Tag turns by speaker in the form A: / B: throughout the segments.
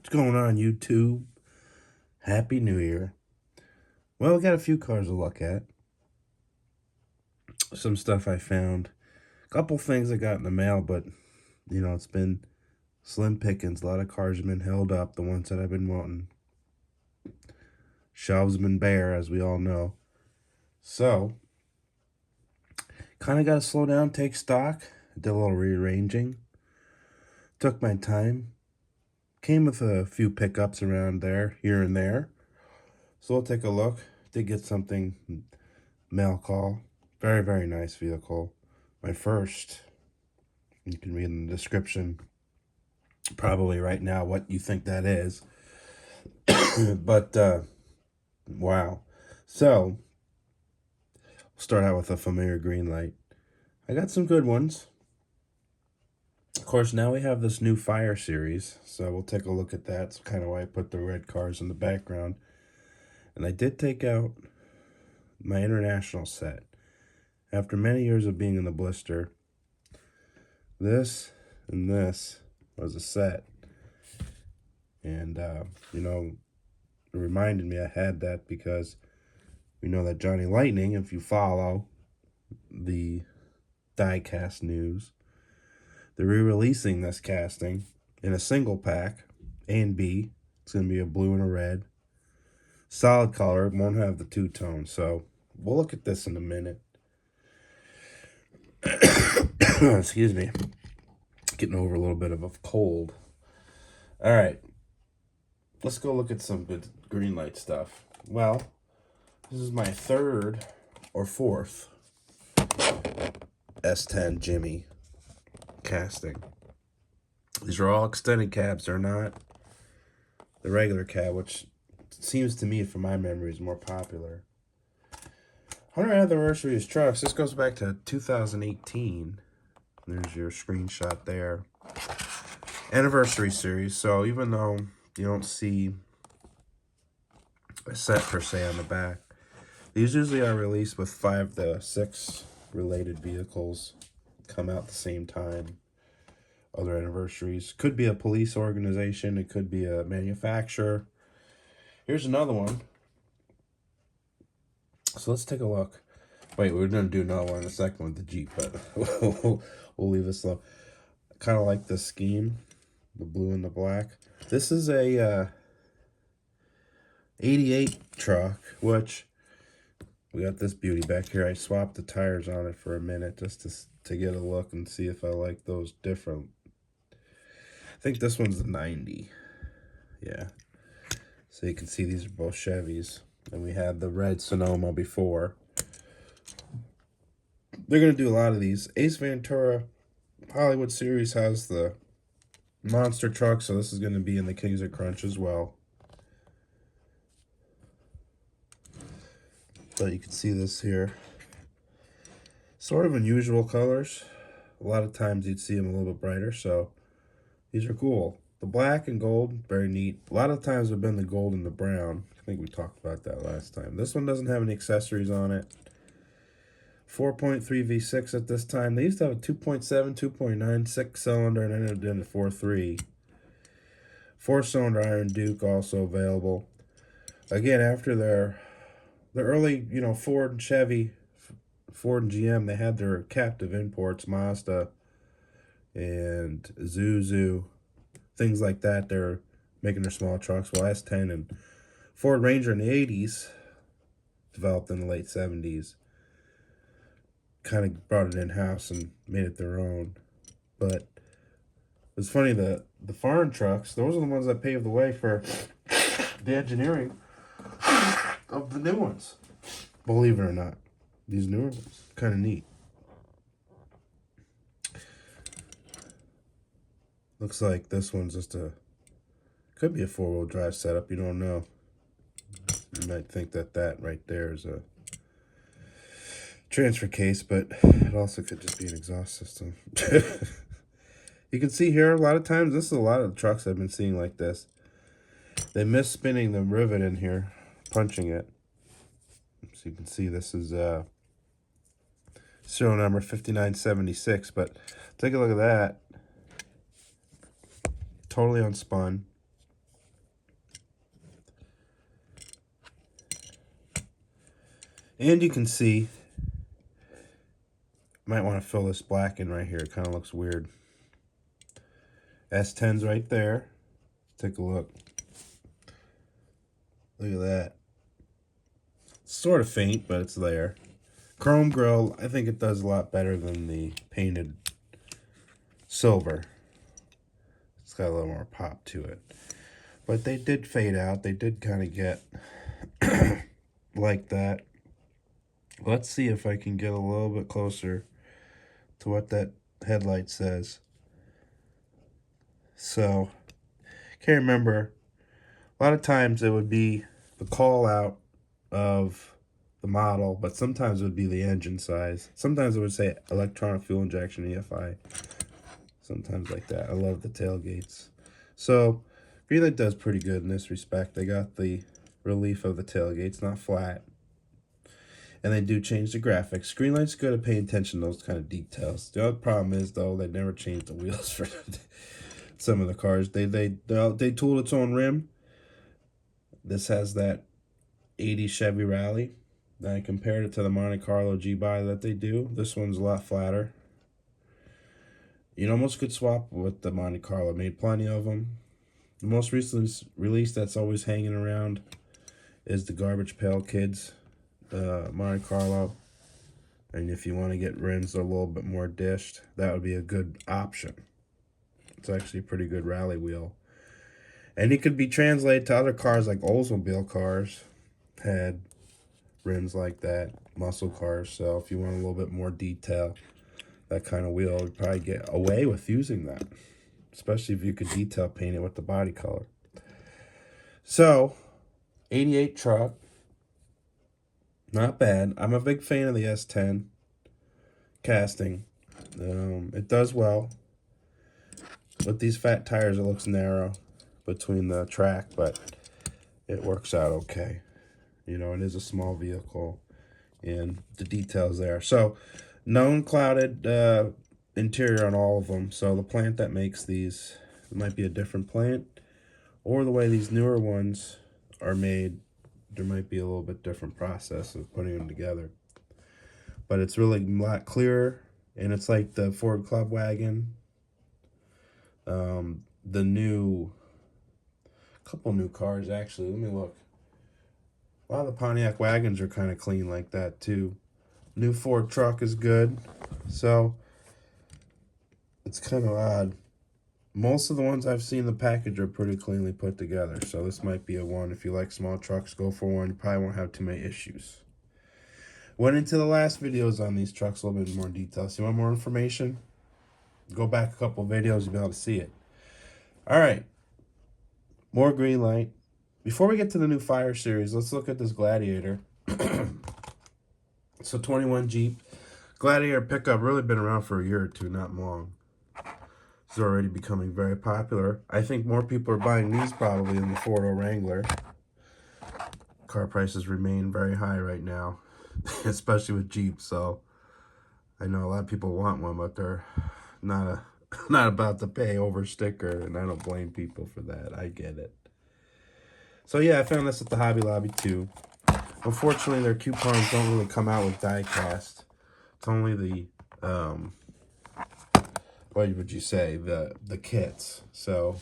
A: What's going on, YouTube? Happy New Year. Well, we got a few cars to look at. Some stuff I found. A couple things I got in the mail, but, it's been slim pickings. A lot of cars have been held up, the ones that I've been wanting. Shelves have been bare, as we all know. So, kind of got to slow down, take stock. Did a little rearranging. Took my time. Came with a few pickups around there, here and there. So we'll take a look. Did get something, mail call. Very, very nice vehicle. My first. You can read in the description probably right now what you think that is. But, wow. So, we'll start out with a familiar Greenlight. I got some good ones. Of course, now we have this new Fire series, so we'll take a look at that. That's kind of why I put the red cars in the background. And I did take out my international set. After many years of being in the blister, this and this was a set. And, it reminded me I had that because we know that Johnny Lightning, if you follow the diecast news, they're re-releasing this casting in a single pack, A and B. It's going to be a blue and a red. Solid color, it won't have the two-tone, so we'll look at this in a minute. Excuse me. Getting over a little bit of a cold. All right. Let's go look at some good Greenlight stuff. Well, this is my third or fourth S10 Jimmy casting. These are all extended cabs. They're not the regular cab, which seems to me, from my memory, is more popular. 100th anniversary of trucks. This goes back to 2018. There's your screenshot there. Anniversary series. So even though you don't see a set per se on the back, these usually are released with 5 to 6 related vehicles come out at the same time. Other anniversaries. Could be a police organization. It could be a manufacturer. Here's another one. So let's take a look. Wait, we're going to do another one in a second with the Jeep, but we'll leave this alone. I kind of like this scheme. The blue and the black. This is a 88 truck, which we got this beauty back here. I swapped the tires on it for a minute just to get a look and see if I like those different. I think this one's the 90. Yeah. So you can see these are both Chevys. And we had the red Sonoma before. They're going to do a lot of these. Ace Ventura Hollywood Series has the monster truck, so this is going to be in the Kings of Crunch as well. But you can see this here. Sort of unusual colors. A lot of times you'd see them a little bit brighter, so these are cool. The black and gold, very neat. A lot of times have been the gold and the brown. I think we talked about that last time. This one doesn't have any accessories on it. 4.3 V6 at this time. They used to have a 2.7, 2.9, 6-cylinder, and ended in a 4.3. 4-cylinder Iron Duke also available. Again, after their early, Ford and Chevy, Ford and GM, they had their captive imports, Mazda and Isuzu, things like that. They're making their small trucks. Well, S10 and Ford Ranger in the 80s, developed in the late 70s, kind of brought it in-house and made it their own. But it's funny, the foreign trucks, those are the ones that paved the way for the engineering of the new ones. Believe it or not, these newer ones, kind of neat. Looks like this one's just could be a 4-wheel drive setup, you don't know. You might think that right there is a transfer case, but it also could just be an exhaust system. You can see here, a lot of times, this is a lot of trucks I've been seeing like this. They miss spinning the rivet in here, punching it. So you can see this is serial number 5976, but take a look at that. Totally unspun. And you can see, might want to fill this black in right here. It kind of looks weird. S10's right there. Take a look. Look at that. Sort of faint, but it's there. Chrome grill, I think it does a lot better than the painted silver. It's got a little more pop to it. But they did fade out. They did kind of get like that. Let's see if I can get a little bit closer to what that headlight says. So, can't remember. A lot of times it would be the call out of the model, but sometimes it would be the engine size. Sometimes it would say electronic fuel injection EFI. Sometimes like that. I love the tailgates. So, Greenlight does pretty good in this respect. They got the relief of the tailgates, not flat. And they do change the graphics. Greenlight's good at paying attention to those kind of details. The other problem is, though, they never changed the wheels for some of the cars. They tooled its own rim. This has that 80 Chevy Rally. Then I compared it to the Monte Carlo G-Body that they do. This one's a lot flatter. You almost could swap with the Monte Carlo. Made plenty of them. The most recent release that's always hanging around is the Garbage Pail Kids Monte Carlo. And if you want to get rims a little bit more dished, that would be a good option. It's actually a pretty good rally wheel. And it could be translated to other cars, like Oldsmobile cars had rims like that, muscle cars. So if you want a little bit more detail, that kind of wheel, you'd probably get away with using that, especially if you could detail paint it with the body color. So, 88 truck, not bad. I'm a big fan of the S10 casting. It does well. With these fat tires, it looks narrow between the track, but it works out okay. You know, it is a small vehicle, and the details there. So, known clouded interior on all of them. So the plant that makes these, it might be a different plant, or the way these newer ones are made, there might be a little bit different process of putting them together. But it's really a lot clearer, and it's like the Ford Club Wagon. The new, couple new cars actually. Let me look. A lot of the Pontiac wagons are kind of clean like that too. New Ford truck is good. So it's kind of odd. Most of the ones I've seen in the package are pretty cleanly put together. So this might be a one. If you like small trucks, go for one. You probably won't have too many issues. Went into the last videos on these trucks a little bit more detail. So you want more information? Go back a couple videos, you'll be able to see it. All right. More Greenlight. Before we get to the new Fire series, let's look at this Gladiator. So 21 Jeep. Gladiator pickup, really been around for a year or two, not long. It's already becoming very popular. I think more people are buying these probably than the 4-door Wrangler. Car prices remain very high right now, especially with Jeep. So I know a lot of people want one, but they're not about to pay over sticker, and I don't blame people for that. I get it. So yeah, I found this at the Hobby Lobby too. Unfortunately, their coupons don't really come out with diecast. It's only the what would you say, the kits. So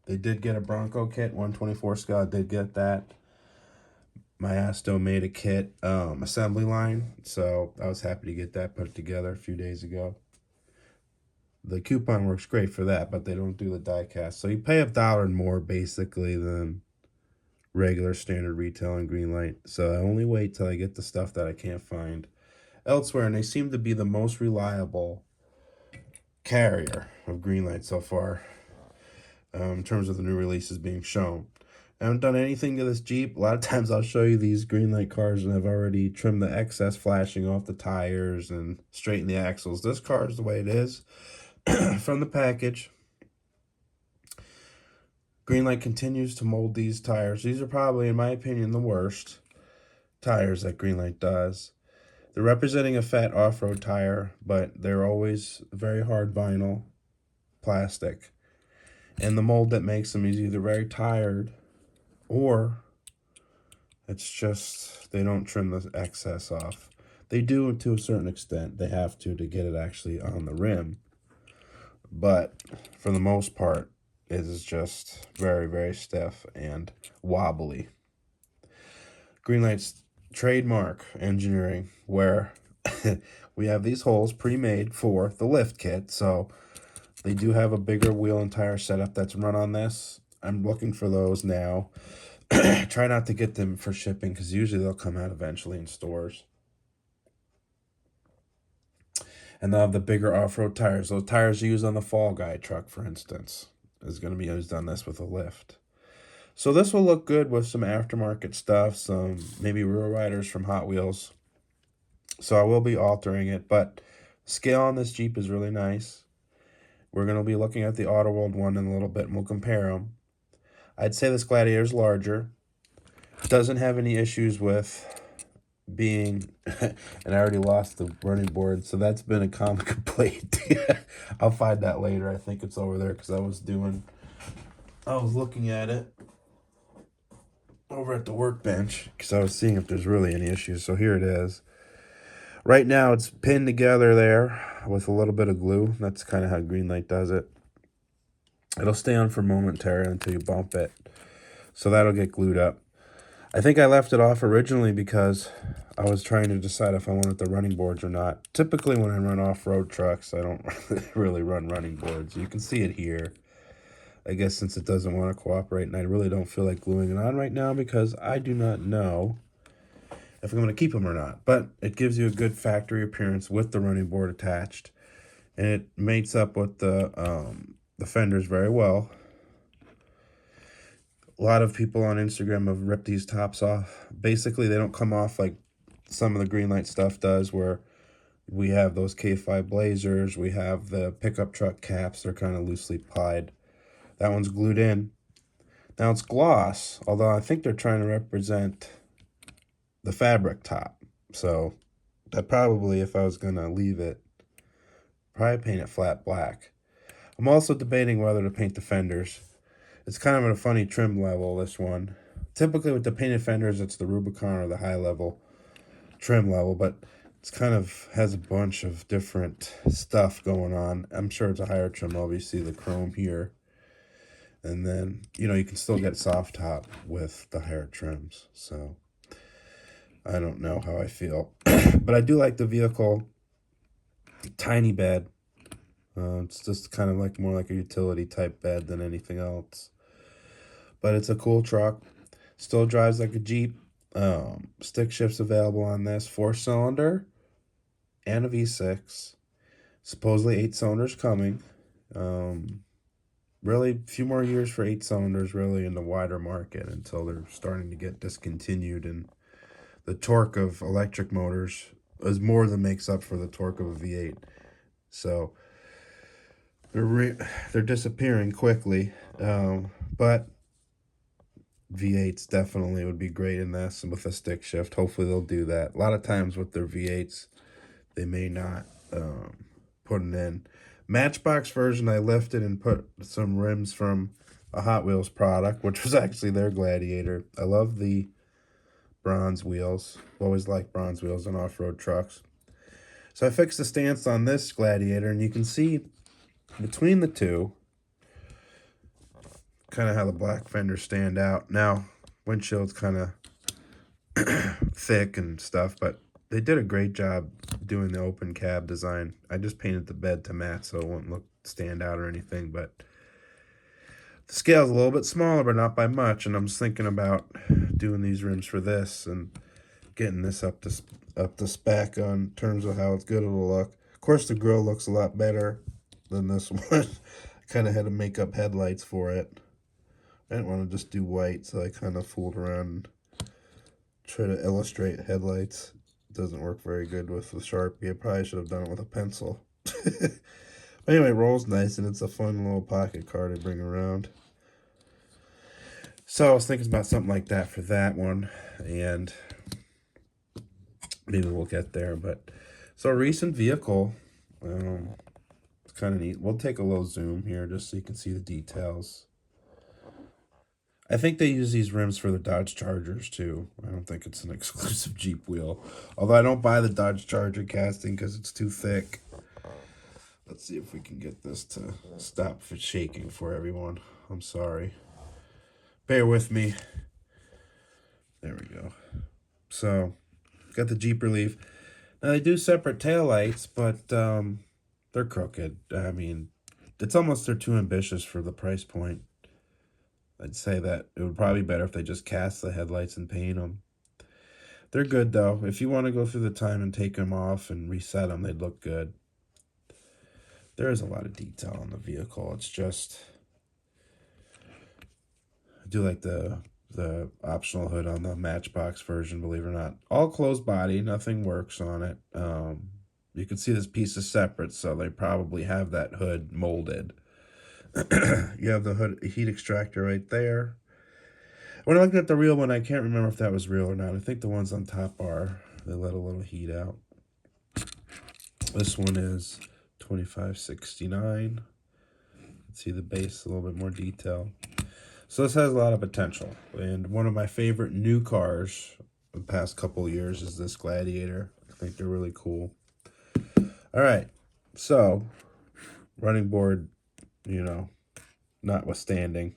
A: they did get a Bronco kit, 124 scale. I did get that. My Asto made a kit assembly line, so I was happy to get that put together a few days ago. The coupon works great for that, but they don't do the diecast. So you pay $1 more basically than regular standard retail and Greenlight. So I only wait till I get the stuff that I can't find elsewhere, and they seem to be the most reliable carrier of Greenlight so far in terms of the new releases being shown. I haven't done anything to this Jeep. A lot of times I'll show you these Greenlight cars and I've already trimmed the excess flashing off the tires and straightened the axles. This car is the way it is from the package. Greenlight continues to mold these tires. These are probably, in my opinion, the worst tires that Greenlight does. They're representing a fat off-road tire, but they're always very hard vinyl plastic. And the mold that makes them is either very tired or It's just they don't trim the excess off. They do to a certain extent. They have to get it actually on the rim. But for the most part, it is just very, very stiff and wobbly. Greenlight's trademark engineering, where we have these holes pre-made for the lift kit. So they do have a bigger wheel and tire setup that's run on this. I'm looking for those now. Try not to get them for shipping because usually they'll come out eventually in stores. And they'll have the bigger off-road tires. Those tires you use on the Fall Guy truck, for instance, is going to be used on this with a lift. So this will look good with some aftermarket stuff, some maybe rear riders from Hot Wheels. So I will be altering it, but scale on this Jeep is really nice. We're going to be looking at the Auto World one in a little bit, and we'll compare them. I'd say this Gladiator is larger. Doesn't have any issues with being, and I already lost the running board, so that's been a common complaint. I'll find that later. I think it's over there because I was looking at it over at the workbench because I was seeing if there's really any issues. So here it is. Right now it's pinned together there with a little bit of glue. That's kind of how Greenlight does it. It'll stay on for momentarily until you bump it. So that'll get glued up. I think I left it off originally because I was trying to decide if I wanted the running boards or not. Typically when I run off-road trucks, I don't really run running boards. You can see it here. I guess since it doesn't want to cooperate, and I really don't feel like gluing it on right now because I do not know if I'm going to keep them or not. But it gives you a good factory appearance with the running board attached. And it mates up with the fenders very well. A lot of people on Instagram have ripped these tops off. Basically, they don't come off like some of the Greenlight stuff does, where we have those K5 Blazers, we have the pickup truck caps, they're kind of loosely plied. That one's glued in. Now it's gloss, although I think they're trying to represent the fabric top. So that probably, if I was going to leave it, probably paint it flat black. I'm also debating whether to paint the fenders. It's kind of a funny trim level, this one. Typically with the painted fenders, it's the Rubicon or the high level trim level, but it's kind of has a bunch of different stuff going on. I'm sure it's a higher trim level. You see the chrome here. And then, you know, you can still get soft top with the higher trims. So I don't know how I feel. But I do like the vehicle. Tiny bed. It's just kind of like more like a utility type bed than anything else. But it's a cool truck. Still drives like a Jeep. Stick shifts available on this. 4-cylinder and a V6. Supposedly 8 cylinders coming. Really, a few more years for 8 cylinders really in the wider market until they're starting to get discontinued. And the torque of electric motors is more than makes up for the torque of a V8. So they're disappearing quickly. But V8s definitely would be great in this and with a stick shift. Hopefully they'll do that. A lot of times with their V8s, they may not put it in. Matchbox version, I lifted and put some rims from a Hot Wheels product, which was actually their Gladiator. I love the bronze wheels. Always like bronze wheels on off-road trucks. So I fixed the stance on this Gladiator, and you can see between the two kind of how the black fenders stand out. Now, windshield's kind of thick and stuff, but they did a great job doing the open cab design. I just painted the bed to match so it wouldn't stand out or anything, but the scale's a little bit smaller, but not by much, and I'm just thinking about doing these rims for this and getting this up to spec on terms of how it's good it'll look. Of course, the grill looks a lot better than this one. I kind of had to make up headlights for it. I didn't want to just do white, so I kind of fooled around and try to illustrate headlights. It doesn't work very good with the Sharpie. I probably should have done it with a pencil. But anyway, it rolls nice, and it's a fun little pocket car to bring around. So I was thinking about something like that for that one, and maybe we'll get there. But so a recent vehicle, it's kind of neat. We'll take a little zoom here just so you can see the details. I think they use these rims for the Dodge Chargers too. I don't think it's an exclusive Jeep wheel. Although I don't buy the Dodge Charger casting because it's too thick. Let's see if we can get this to stop shaking for everyone. I'm sorry. Bear with me. There we go. So, got the Jeep Relief. Now, they do separate taillights, but they're crooked. I mean, they're too ambitious for the price point. I'd say that it would probably be better if they just cast the headlights and paint them. They're good, though. If you want to go through the time and take them off and reset them, they'd look good. There is a lot of detail on the vehicle. It's just... I do like the optional hood on the Matchbox version, believe it or not. All closed body, nothing works on it. You can see this piece is separate, so they probably have that hood molded. You have the hood heat extractor right there. When I looked at the real one, I can't remember if that was real or not. I think the ones on top are. They let a little heat out. This one is 2569. Let's see the base, a little bit more detail. So this has a lot of potential. And one of my favorite new cars the past couple of years is this Gladiator. I think they're really cool. All right. So, running board, you know, notwithstanding.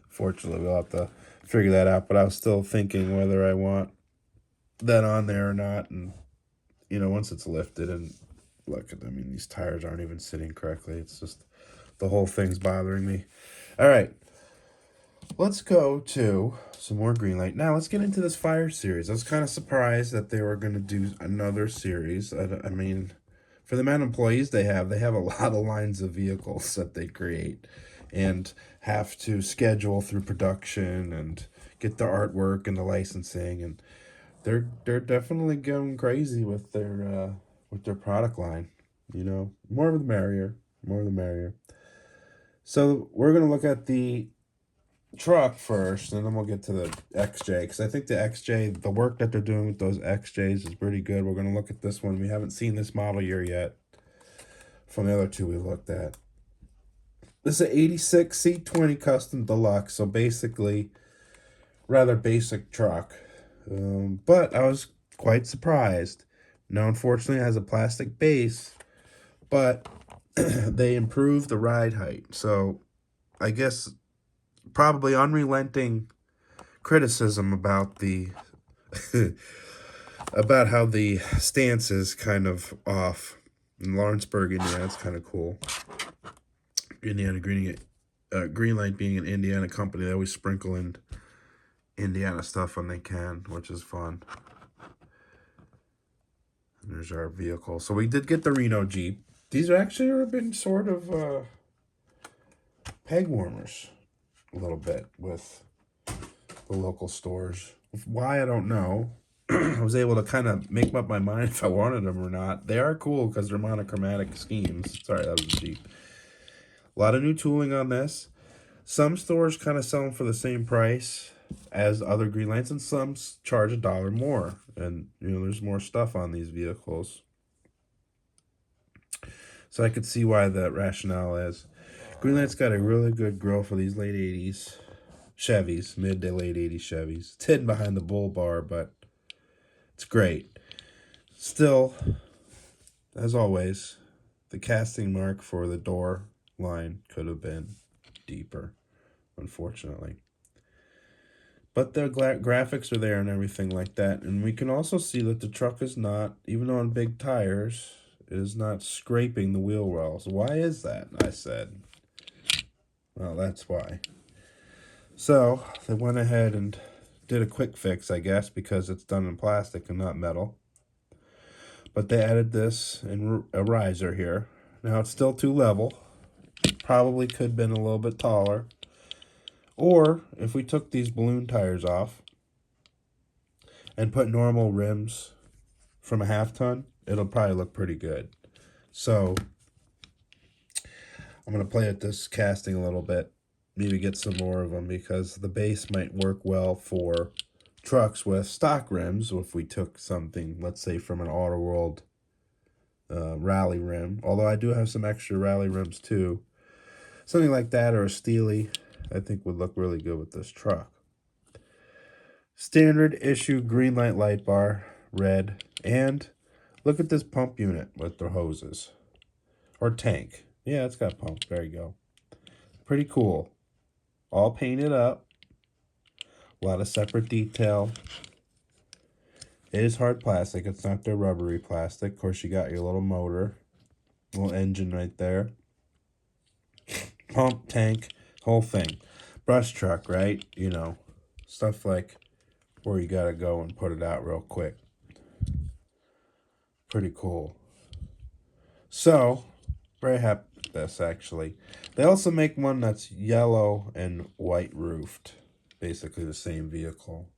A: Fortunately, we'll have to figure that out. But I was still thinking whether I want that on there or not. And, you know, once it's lifted and look at, I mean, these tires aren't even sitting correctly. It's just the whole thing's bothering me. All right. Let's go to some more Greenlight. Now, let's get into this Fire series. I was kind of surprised that they were going to do another series. I mean, for the amount of employees they have a lot of lines of vehicles that they create and have to schedule through production and get the artwork and the licensing. And they're definitely going crazy with their product line. You know, more the merrier. More the merrier. So we're going to look at the truck first, and then we'll get to the XJ, because I think the XJ, the work that they're doing with those XJs is pretty good. We're going to look at this one. We haven't seen this model year yet from the other two we looked at. This is an 86 C20 Custom Deluxe, so basically rather basic truck. But I was quite surprised. Now, unfortunately, it has a plastic base, but they improved the ride height. So I guess probably unrelenting criticism about the about how the stance is kind of off. In Lawrenceburg, Indiana, it's kind of cool. Greenlight being an Indiana company, they always sprinkle in Indiana stuff when they can, which is fun. And there's our vehicle. So we did get the Reno Jeep. These actually have been sort of peg warmers a little bit with the local stores. Why, I don't know. I was able to kind of make up my mind if I wanted them or not. They are cool because they're monochromatic schemes. Sorry, that was a Jeep. A lot of new tooling on this. Some stores kind of sell them for the same price as other Greenlights, and some charge $1 more. And, you know, there's more stuff on these vehicles. So I could see why the rationale is. Greenlight's got a really good grill for these late 80s Chevys, mid to late 80s Chevys. It's hidden behind the bull bar, but it's great. Still, as always, the casting mark for the door line could have been deeper, unfortunately. But the graphics are there and everything like that. And we can also see that the truck is not, even on big tires, it is not scraping the wheel wells. Why is that? I said. Well, that's why. So they went ahead and did a quick fix, I guess, because it's done in plastic and not metal. But they added this in a riser here. Now it's still too level. Probably could have been a little bit taller. Or if we took these balloon tires off and put normal rims from a half ton, it'll probably look pretty good. So I'm going to play with this casting a little bit. Maybe get some more of them, because the base might work well for trucks with stock rims. If we took something, let's say, from an Auto World rally rim. Although I do have some extra rally rims too. Something like that, or a Steely. I think would look really good with this truck. Standard issue Greenlight light bar, red, and look at this pump unit with the hoses. Or tank. Yeah, it's got pump. There you go. Pretty cool. All painted up. A lot of separate detail. It is hard plastic. It's not the rubbery plastic. Of course, you got your little motor. Little engine right there. Pump, tank, whole thing. Brush truck, right? You know, stuff like where you gotta go and put it out real quick. Pretty cool. So, very happy with this, actually. They also make one that's yellow and white roofed. Basically the same vehicle.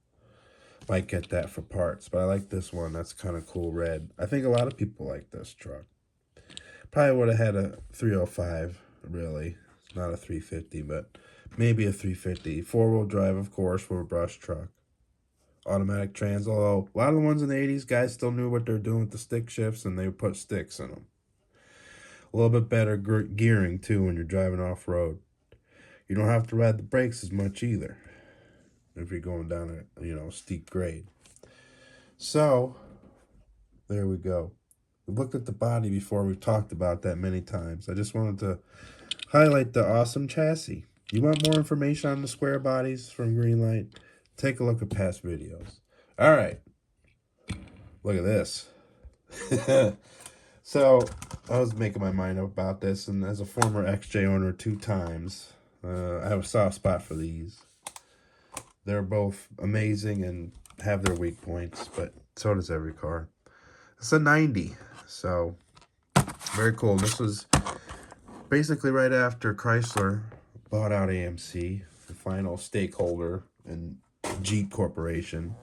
A: Might get that for parts, but I like this one. That's kind of cool red. I think a lot of people like this truck. Probably would have had a 305, really. Not a 350, but maybe a 350. Four-wheel drive, of course, for a brush truck. Automatic trans, although a lot of the ones in the 80s, guys still knew what they're doing with the stick shifts, and they would put sticks in them. A little bit better gearing, too, when you're driving off-road. You don't have to ride the brakes as much, either, if you're going down a, steep grade. So, there we go. We looked at the body before. We've talked about that many times. I just wanted to highlight the awesome chassis. You want more information on the square bodies from Greenlight? Take a look at past videos. All right. Look at this. So, I was making my mind up about this, and as a former XJ owner 2 times, I have a soft spot for these. They're both amazing and have their weak points, but so does every car. It's a 90, so very cool. This was basically right after Chrysler bought out AMC, the final stakeholder in Jeep Corporation.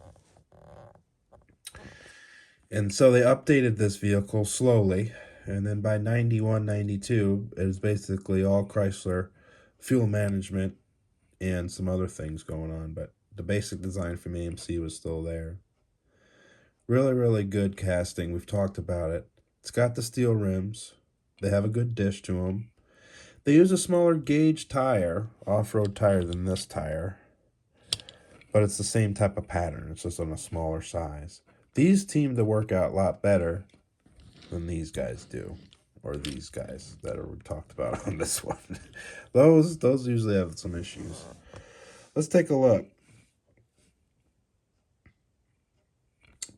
A: And so they updated this vehicle slowly, and then by 91, 92, it was basically all Chrysler fuel management and some other things going on, but the basic design from AMC was still there. Really, really good casting. We've talked about it. It's got the steel rims. They have a good dish to them. They use a smaller gauge tire, off-road tire, than this tire, but it's the same type of pattern. It's just on a smaller size. These seem to work out a lot better than these guys do, or these guys that are talked about on this one. Those usually have some issues. Let's take a look.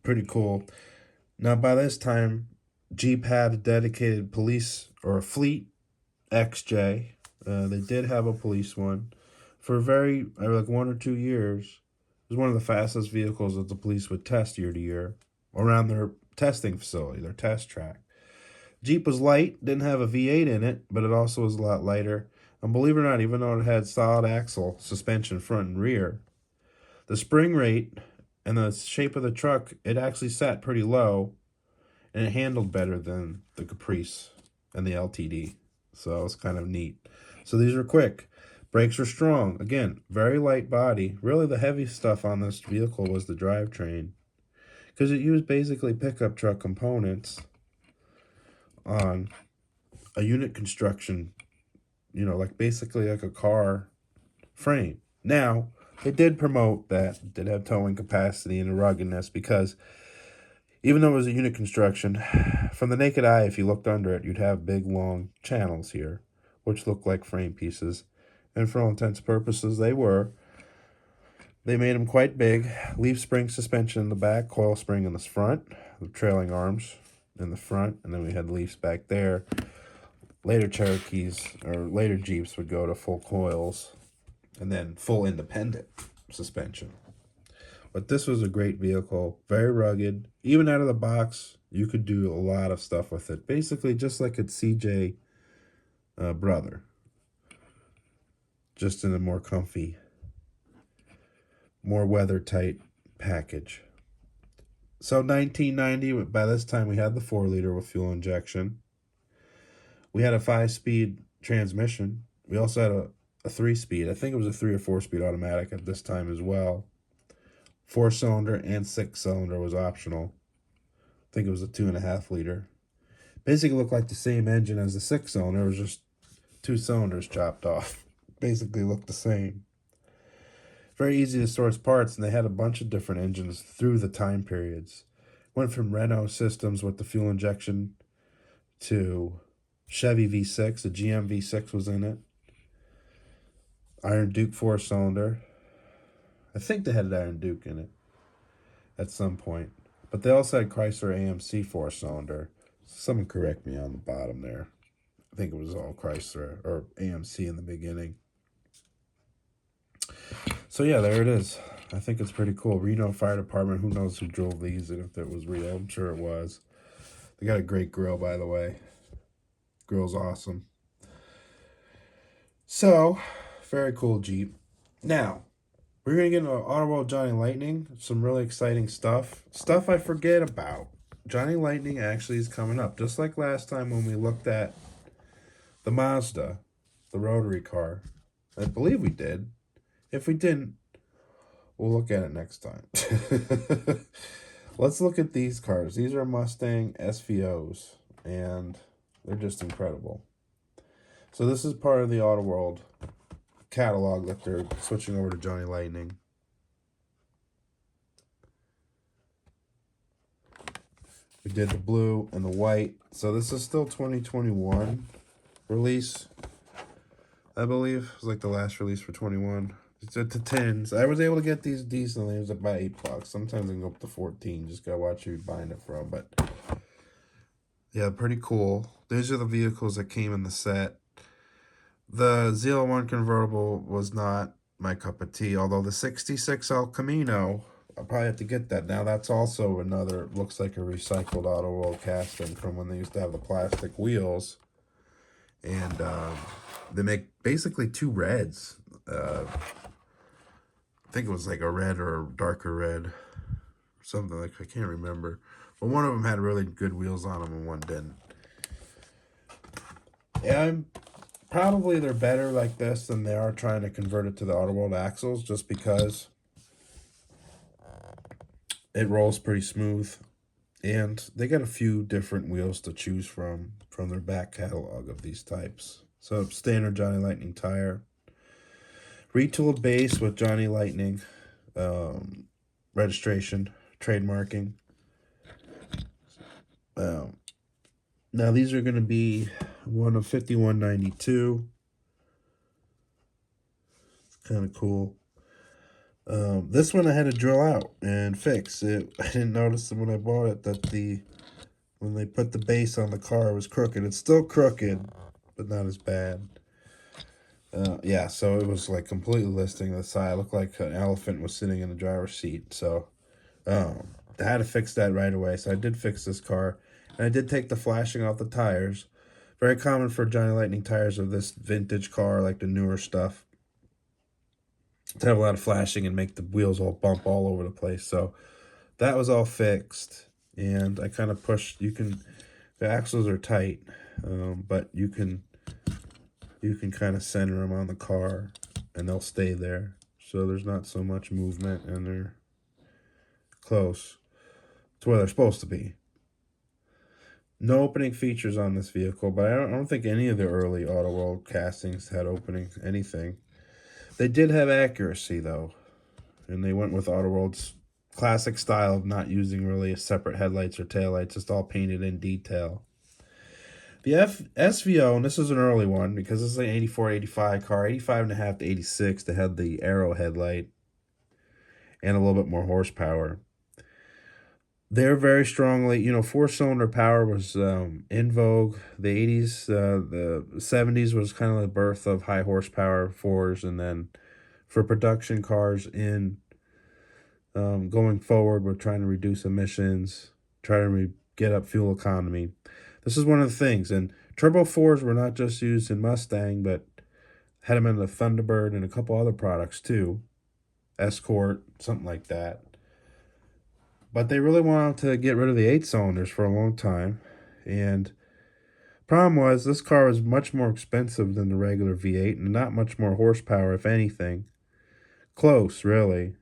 A: Pretty cool. Now, by this time, Jeep had a dedicated police or a fleet XJ. They did have a police one for like 1 or 2 years. It was one of the fastest vehicles that the police would test year to year around their testing facility, their test track. Jeep was light, didn't have a V8 in it, but it also was a lot lighter. And believe it or not, even though it had solid axle suspension front and rear, the spring rate and the shape of the truck, it actually sat pretty low, and it handled better than the Caprice and the LTD. So it's kind of neat. So these are quick. Brakes are strong. Again, very light body. Really, the heavy stuff on this vehicle was the drivetrain, because it used basically pickup truck components on a unit construction, like basically like a car frame. Now, it did promote that, it did have towing capacity and a ruggedness, because even though it was a unit construction, from the naked eye, if you looked under it, you'd have big, long channels here, which look like frame pieces. And for all intents and purposes, they were. They made them quite big. Leaf spring suspension in the back, coil spring in the front, the trailing arms in the front, and then we had leaves back there. Later Cherokees, or later Jeeps, would go to full coils and then full independent suspension. But this was a great vehicle, very rugged. Even out of the box, you could do a lot of stuff with it. Basically, just like its CJ brother. Just in a more comfy, more weather-tight package. So 1990, by this time we had the 4-liter with fuel injection. We had a 5-speed transmission. We also had a 3-speed. I think it was a 3 or 4-speed automatic at this time as well. 4-cylinder and 6-cylinder was optional. I think it was a 2.5-liter. Basically looked like the same engine as the 6-cylinder. It was just 2 cylinders chopped off. basically looked the same. Very easy to source parts, and they had a bunch of different engines through the time periods. Went from Reno systems with the fuel injection to Chevy V6. A GM V6 was in it. Iron Duke 4-cylinder. I think they had an Iron Duke in it at some point. But they also had Chrysler AMC 4-cylinder. Someone correct me on the bottom there. I think it was all Chrysler or AMC in the beginning. So yeah, there it is. I think it's pretty cool. Reno Fire Department, who knows who drove these and if it was real. I'm sure it was. They got a great grill, by the way. Grill's awesome. So, very cool Jeep. Now, we're going to get into Auto World Johnny Lightning. Some really exciting stuff. Stuff I forget about. Johnny Lightning actually is coming up. Just like last time when we looked at the Mazda, the rotary car. I believe we did. If we didn't, we'll look at it next time. Let's look at these cars. These are Mustang SVOs, and they're just incredible. So this is part of the Auto World catalog that they're switching over to Johnny Lightning. We did the blue and the white. So this is still 2021 release, I believe. It was like the last release for 21. It's at the 10s. I was able to get these decently. It was about $8. Sometimes I can go up to 14. Just gotta watch who you're buying it from. But yeah, pretty cool. These are the vehicles that came in the set. The ZL1 convertible was not my cup of tea. Although the 66 El Camino, I'll probably have to get that. Now that's also another, looks like a recycled Auto World casting from when they used to have the plastic wheels. And they make basically two reds. I think it was like a red or a darker red. Something like, I can't remember. But one of them had really good wheels on them and one didn't. And probably they're better like this than they are trying to convert it to the Auto World axles, just because it rolls pretty smooth. And they got a few different wheels to choose from their back catalog of these types. So standard Johnny Lightning tire. Retooled base with Johnny Lightning registration, trademarking. Now these are going to be one of 5192. Kind of cool. This one I had to drill out and fix. I didn't notice when I bought it that when they put the base on the car, it was crooked. It's still crooked, but not as bad. Yeah, so it was like completely listing the side. It looked like an elephant was sitting in the driver's seat. So I had to fix that right away. So I did fix this car. And I did take the flashing off the tires. Very common for Johnny Lightning tires of this vintage car, like the newer stuff, to have a lot of flashing and make the wheels all bump all over the place. So that was all fixed. And I kind of pushed, the axles are tight, but you can kind of center them on the car and they'll stay there. So there's not so much movement and they're close to where they're supposed to be. No opening features on this vehicle, but I don't think any of the early Auto World castings had opening anything. They did have accuracy, though, and they went with Auto World's classic style of not using really separate headlights or taillights, just all painted in detail. The SVO, and this is an early one because this is an 84, 85 car, 85.5 to 86. They had the Arrow headlight and a little bit more horsepower. They're very strongly, 4-cylinder power was in vogue. The 80s, the 70s was kind of the birth of high horsepower 4s. And then for production cars going forward, we're trying to reduce emissions, try to get up fuel economy. This is one of the things. And turbo 4s were not just used in Mustang, but had them in the Thunderbird and a couple other products too. Escort, something like that. But they really wanted to get rid of the 8-cylinders for a long time. And problem was, this car was much more expensive than the regular V8 and not much more horsepower, if anything. Close, really.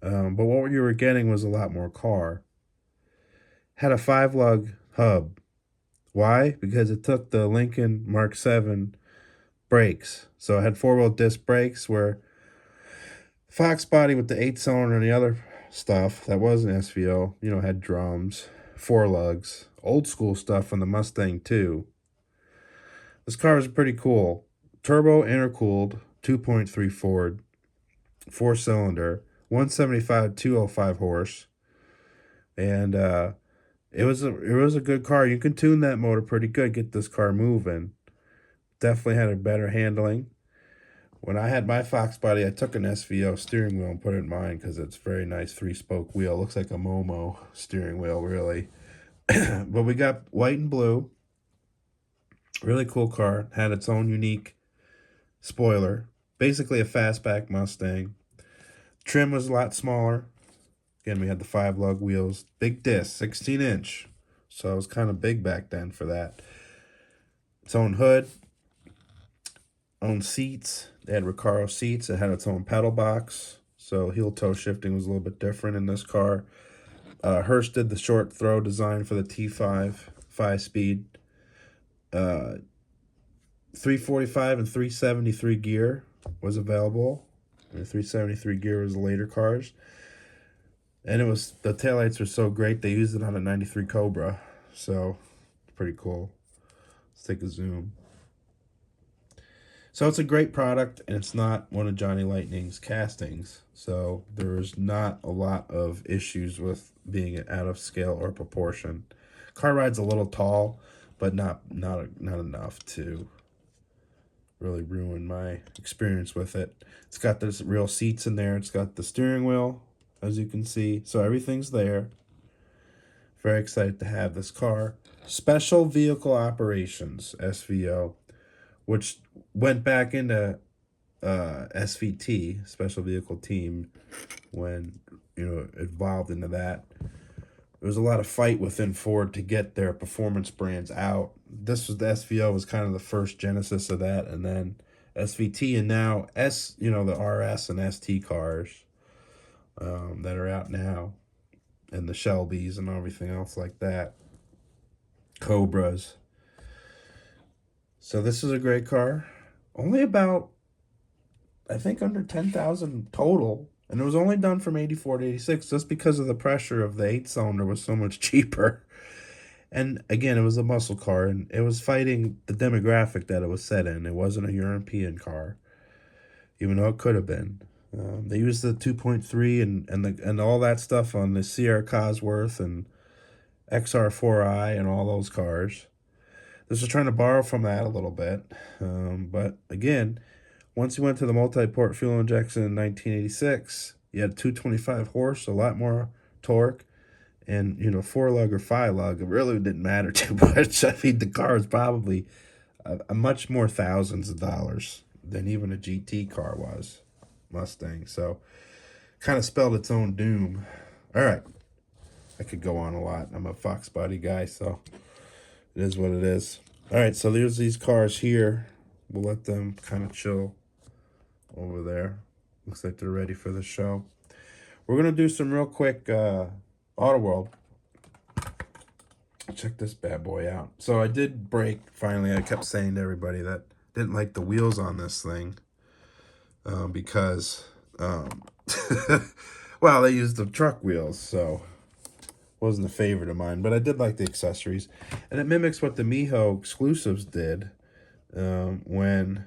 A: But what you were getting was a lot more car. Had a 5-lug hub. Why? Because it took the Lincoln Mark 7 brakes. So I had 4-wheel disc brakes, where Fox body with the 8-cylinder and the other stuff that wasn't SVO, you know, had drums, 4 lugs, old school stuff from the Mustang too. This car is pretty cool. Turbo intercooled 2.3 Ford, 4-cylinder, 175, 205 horse, and it was a good car. You can tune that motor pretty good, get this car moving. Definitely had a better handling. When I had my Fox body, I took an SVO steering wheel and put it in mine because it's very nice 3-spoke wheel. Looks like a Momo steering wheel, really. But we got white and blue. Really cool car. Had its own unique spoiler. Basically a fastback Mustang. Trim was a lot smaller. Again, we had the 5-lug wheels. Big disc, 16-inch. So it was kind of big back then for that. Its own hood. Own seats. They had Recaro seats. It had its own pedal box. So heel toe shifting was a little bit different in this car. Hurst did the short throw design for the T5 5-speed. 345 and 373 gear was available. And the 373 gear was the later cars. And it was, the taillights were so great, they used it on a 93 Cobra. So, pretty cool. Let's take a zoom. So it's a great product, and it's not one of Johnny Lightning's castings. So there's not a lot of issues with being out of scale or proportion. Car ride's a little tall, but not enough to really ruin my experience with it. It's got the real seats in there. It's got the steering wheel, as you can see. So everything's there. Very excited to have this car. Special Vehicle Operations, SVO, which went back into SVT, Special Vehicle Team, when, you know, it evolved into that. There was a lot of fight within Ford to get their performance brands out. This was the SVO was kind of the first genesis of that, and then SVT, and now the RS and ST cars that are out now, and the Shelbys and everything else like that, Cobras. So this is a great car. Only about, I think, under 10,000 total. And it was only done from 84 to 86 just because of the pressure of the 8-cylinder was so much cheaper. And again, it was a muscle car, and it was fighting the demographic that it was set in. It wasn't a European car, even though it could have been. They used the 2.3 and all that stuff on the Sierra Cosworth and XR4i and all those cars. This was trying to borrow from that a little bit. But again, once you went to the multi-port fuel injection in 1986, you had 225 horse, a lot more torque, and 4-lug or 5-lug. It really didn't matter too much. I mean, the car was probably a much more thousands of dollars than even a GT car was, Mustang. So, kind of spelled its own doom. All right, I could go on a lot. I'm a Fox body guy, so it is what it is. All right, so there's these cars here. We'll let them kind of chill over there. Looks like they're ready for the show. We're going to do some real quick Auto World. Check this bad boy out. So I did break, finally. I kept saying to everybody that didn't like the wheels on this thing because, well, they used the truck wheels, so wasn't a favorite of mine, but I did like the accessories, and it mimics what the Miho exclusives did when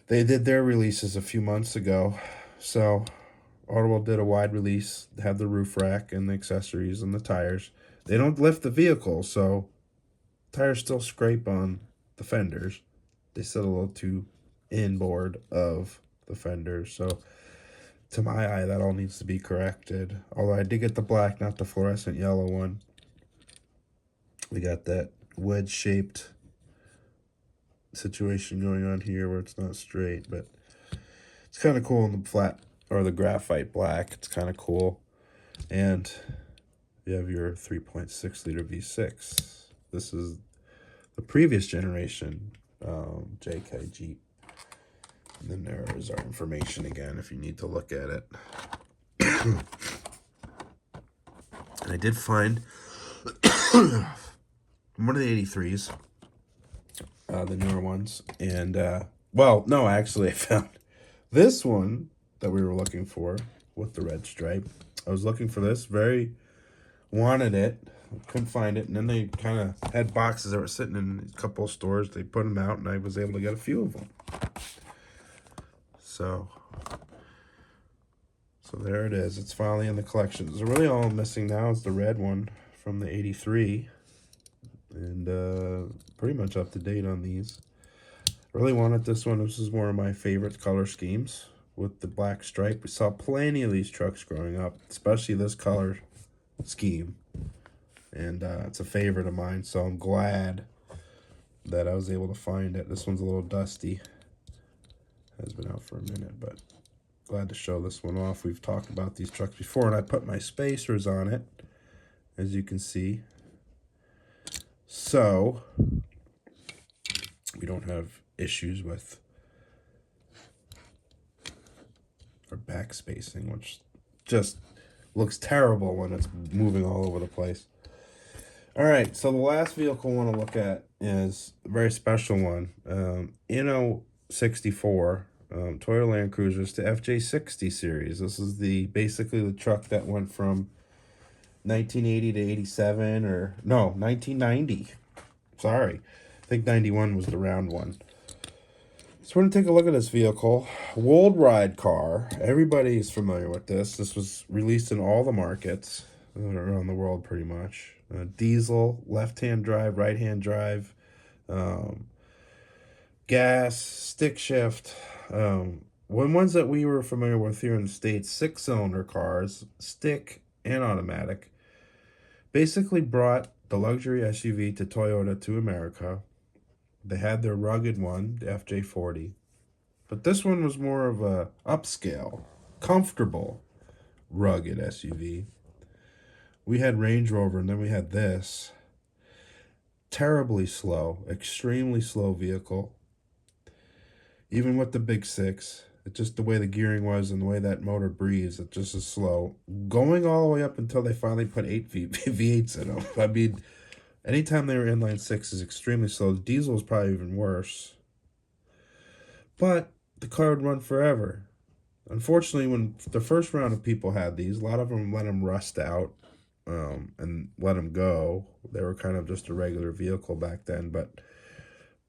A: they did their releases a few months ago. So Auto did a wide release, have the roof rack and the accessories and the tires. They don't lift the vehicle, so tires still scrape on the fenders. They sit a little too inboard of the fenders, so to my eye, that all needs to be corrected. Although I did get the black, not the fluorescent yellow one. We got that wedge-shaped situation going on here where it's not straight, but it's kind of cool in the flat, or the graphite black. It's kind of cool. And you have your 3.6 liter V6. This is the previous generation JK Jeep. And then there is our information again if you need to look at it. And I did find one of the 83s. the newer ones. And, well, no, actually, I found this one that we were looking for with the red stripe. I was looking for this, wanted it, couldn't find it, and then they kind of had boxes that were sitting in a couple of stores. They put them out, and I was able to get a few of them. So there it is. It's finally in the collection. So really all I'm missing now is the red one from the 83. And pretty much up to date on these. Really wanted this one. This is one of my favorite color schemes with the black stripe. We saw plenty of these trucks growing up, especially this color scheme. And it's a favorite of mine, so I'm glad that I was able to find it. This one's a little dusty. Has been out for a minute, but glad to show this one off. We've talked about these trucks before, and I put my spacers on it, as you can see. So we don't have issues with our back spacing, which just looks terrible when it's moving all over the place. All right, so the last vehicle I want to look at is a very special one. INNO64, Toyota Land Cruisers to FJ60 series. This is basically the truck that went from 1980 to 87, or no, 1990. Sorry, I think 91 was the round one. So we're going to take a look at this vehicle. World ride car. Everybody is familiar with this. This was released in all the markets around the world pretty much. Diesel, left-hand drive, right-hand drive, gas, stick shift. Ones that we were familiar with here in the States, 6-cylinder cars, stick and automatic, basically brought the luxury SUV to Toyota to America. They had their rugged one, the FJ40, but this one was more of a upscale, comfortable, rugged SUV. We had Range Rover, and then we had this. Terribly slow, extremely slow vehicle. Even with the big six, it's just the way the gearing was and the way that motor breathes, it just is slow. Going all the way up until they finally put 8 V8s in them. I mean, anytime they were inline six is extremely slow. The diesel is probably even worse. But the car would run forever. Unfortunately, when the first round of people had these, a lot of them let them rust out. And let them go. They were kind of just a regular vehicle back then, but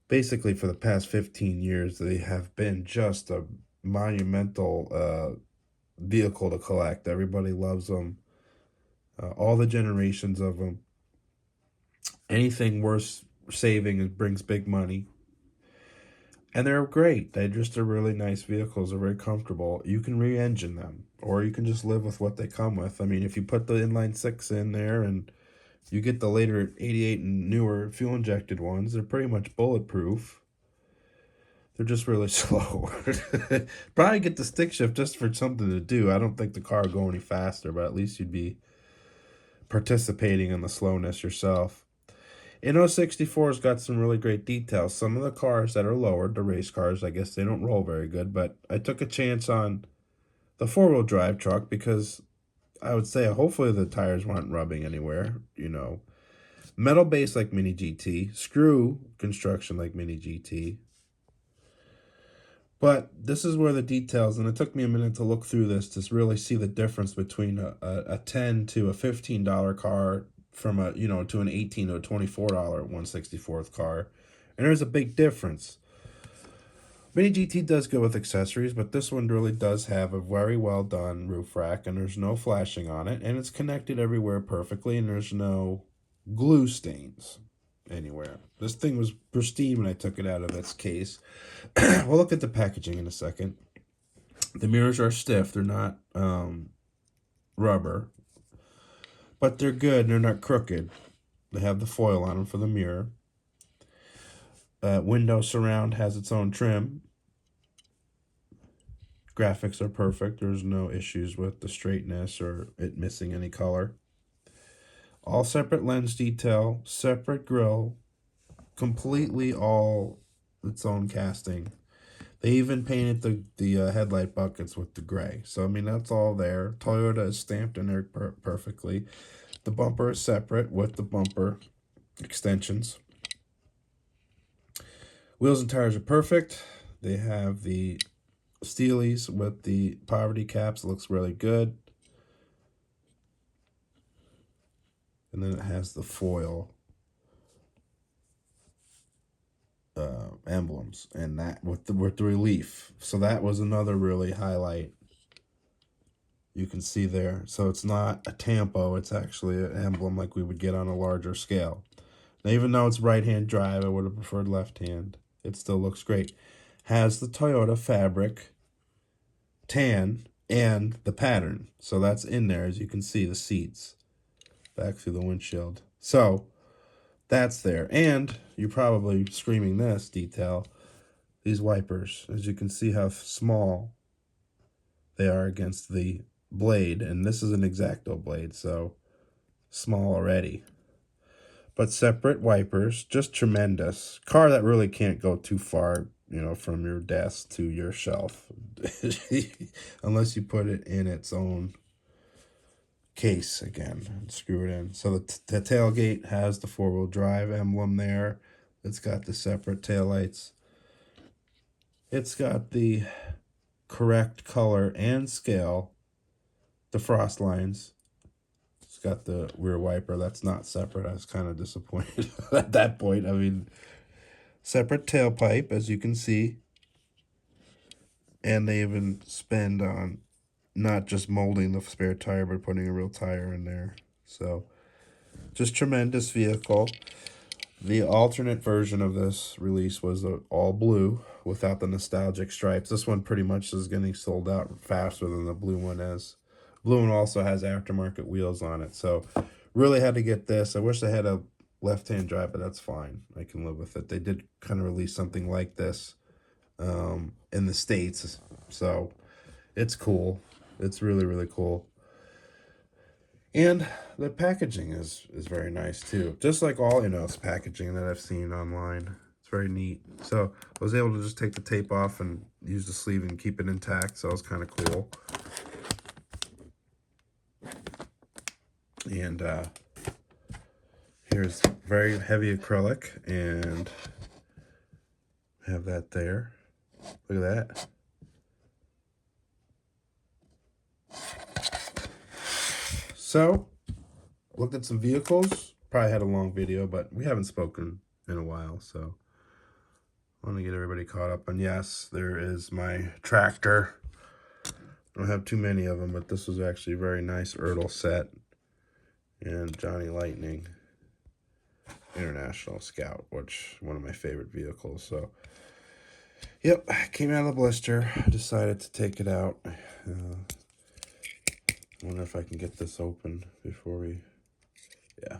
A: basically for the past 15 years, they have been just a monumental vehicle to collect. Everybody loves them. All the generations of them. Anything worth saving brings big money. And they're great. They're just really nice vehicles. They're very comfortable. You can re-engine them, or you can just live with what they come with. I mean, if you put the inline six in there and you get the later 88 and newer fuel-injected ones, they're pretty much bulletproof. They're just really slow. Probably get the stick shift just for something to do. I don't think the car would go any faster, but at least you'd be participating in the slowness yourself. INNO64's got some really great details. Some of the cars that are lowered, the race cars, I guess they don't roll very good, but I took a chance on the four-wheel drive truck because I would say hopefully the tires weren't rubbing anywhere, you know. Metal base like Mini GT, screw construction like Mini GT. But this is where the details, and it took me a minute to look through this to really see the difference between a $10 to a $15 car from to an $18 to a $24 1/64th car. And there's a big difference. Mini GT does go with accessories, but this one really does have a very well done roof rack, and there's no flashing on it, and it's connected everywhere perfectly, and there's no glue stains anywhere. This thing was pristine when I took it out of its case. We'll look at the packaging in a second. The mirrors are stiff. They're not rubber. But they're good, and they're not crooked. They have the foil on them for the mirror. Window surround has its own trim. Graphics are perfect. There's no issues with the straightness or it missing any color. All separate lens detail, separate grille, completely all its own casting. They even painted the headlight buckets with the gray. So, I mean, that's all there. Toyota is stamped in there perfectly. The bumper is separate with the bumper extensions. Wheels and tires are perfect. They have the steelies with the poverty caps. It looks really good. And then it has the foil emblems, and that with the relief. So that was another really highlight. You can see there. So it's not a tampo, it's actually an emblem like we would get on a larger scale. Now, even though it's right-hand drive, I would have preferred left-hand. It still looks great. Has the Toyota fabric, tan, and the pattern. So that's in there, as you can see, the seats back through the windshield. So that's there. And you're probably screaming this detail. These wipers, as you can see how small they are against the blade. And this is an X-Acto blade, so small already. But separate wipers, just tremendous. Car that really can't go too far, you know, from your desk to your shelf. Unless you put it in its own case again and screw it in. So the tailgate has the four-wheel drive emblem there. It's got the separate taillights. It's got the correct color and scale, the frost lines. It's got the rear wiper. That's not separate. I was kind of disappointed at that point. I mean, separate tailpipe, as you can see. And they even spend on not just molding the spare tire, but putting a real tire in there. So, just tremendous vehicle. The alternate version of this release was all blue without the nostalgic stripes. This one pretty much is getting sold out faster than the blue one is. Blue one also has aftermarket wheels on it. So really had to get this. I wish I had a left-hand drive, but that's fine. I can live with it. They did kind of release something like this in the States. So it's cool. It's really, really cool. And the packaging is very nice too. Just like all Inno's packaging that I've seen online. It's very neat. So I was able to just take the tape off and use the sleeve and keep it intact. So it was kind of cool. And here's very heavy acrylic, and have that there. Look at that. So, looked at some vehicles. Probably had a long video, but we haven't spoken in a while, so I want to get everybody caught up. And yes, there is my tractor. I don't have too many of them, but this was actually a very nice Ertl set. And Johnny Lightning International Scout, which one of my favorite vehicles. So, yep, came out of the blister. I decided to take it out. I wonder if I can get this open before we, yeah.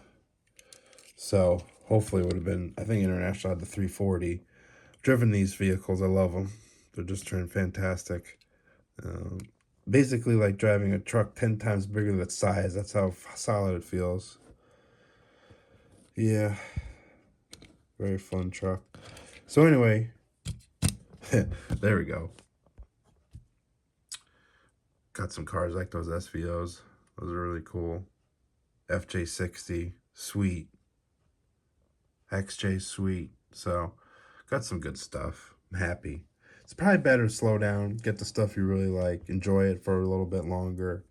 A: So hopefully it would have been, I think International had the 340. Driven these vehicles, I love them. They're just turned fantastic. Basically like driving a truck 10 times bigger than its size. That's how solid it feels. Yeah, very fun truck. So anyway, there we go. Got some cars like those SVOs. Those are really cool. FJ60, sweet. XJ, sweet. So, got some good stuff. I'm happy. It's probably better to slow down, get the stuff you really like, enjoy it for a little bit longer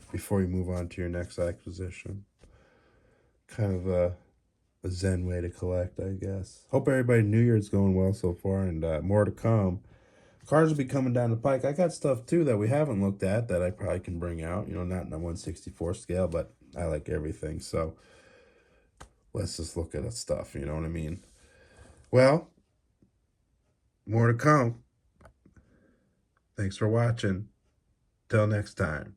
A: before you move on to your next acquisition. Kind of a zen way to collect, I guess. Hope everybody New Year's going well so far, and more to come. Cars will be coming down the pike. I got stuff, too, that we haven't looked at that I probably can bring out. You know, not in a 1/64 scale, but I like everything. So, let's just look at the stuff, you know what I mean? Well, more to come. Thanks for watching. Till next time.